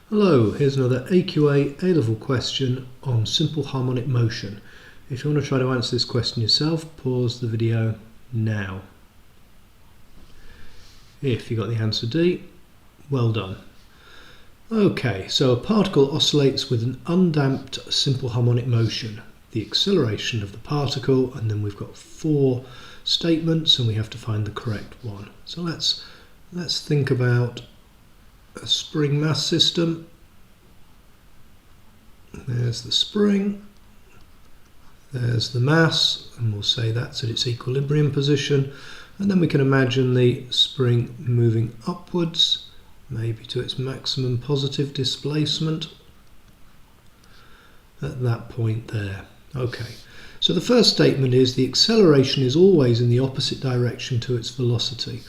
Hello, here's another AQA A-level question on simple harmonic motion. If you want to try to answer this question yourself, pause the video now. If you got the answer D, well done. Okay, so a particle oscillates with an undamped simple harmonic motion. The acceleration of the particle, and then we've got 4 statements and we have to find the correct one. So let's think about a spring mass system. There's the spring, there's the mass, and we'll say that's at its equilibrium position, and then we can imagine the spring moving upwards, maybe to its maximum positive displacement at that point there. Okay, so the first statement is the acceleration is always in the opposite direction to its velocity.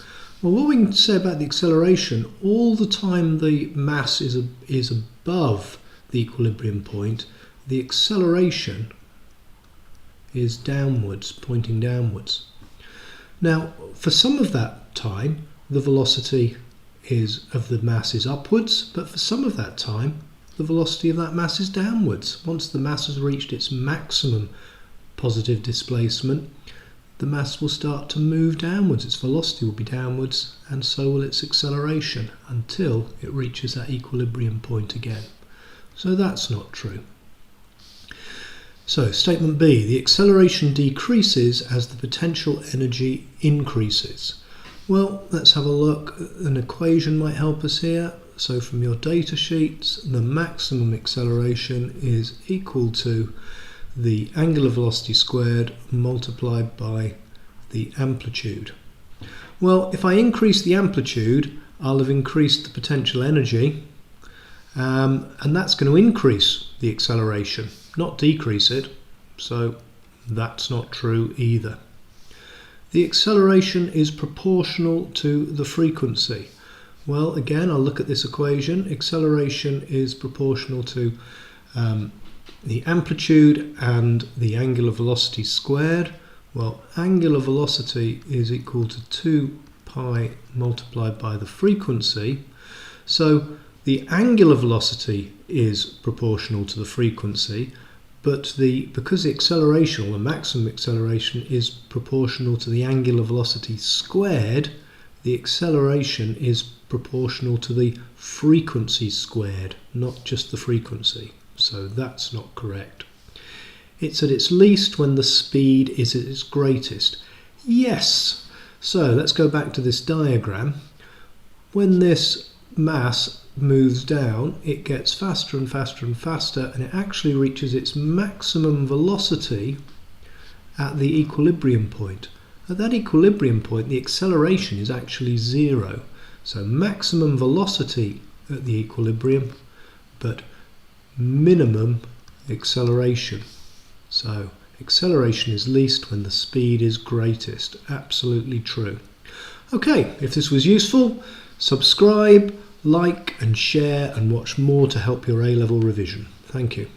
Well, what we can say about the acceleration, all the time the mass is above the equilibrium point, the acceleration is downwards, pointing downwards. Now, for some of that time, the velocity of the mass is upwards, but for some of that time, the velocity of that mass is downwards. Once the mass has reached its maximum positive displacement, the mass will start to move downwards, its velocity will be downwards, and so will its acceleration until it reaches that equilibrium point again. So that's not true. So statement B, the acceleration decreases as the potential energy increases. Well, let's have a look. An equation might help us here. So from your data sheets, the maximum acceleration is equal to the angular velocity squared multiplied by the amplitude. Well, if I increase the amplitude, I'll have increased the potential energy, and that's going to increase the acceleration, not decrease it, so that's not true either. The acceleration is proportional to the frequency. Well, again, I'll look at this equation. Acceleration is proportional to the amplitude and the angular velocity squared. Well, angular velocity is equal to 2 pi multiplied by the frequency. So the angular velocity is proportional to the frequency, but because the acceleration, or the maximum acceleration, is proportional to the angular velocity squared, the acceleration is proportional to the frequency squared, not just the frequency. So that's not correct. It's at its least when the speed is at its greatest. Yes. So let's go back to this diagram. When this mass moves down, it gets faster and faster and faster, and it actually reaches its maximum velocity at the equilibrium point. At that equilibrium point, the acceleration is actually 0. So maximum velocity at the equilibrium, but minimum acceleration. So acceleration is least when the speed is greatest. Absolutely true. Okay, if this was useful, subscribe, like and share, and watch more to help your A-level revision. Thank you.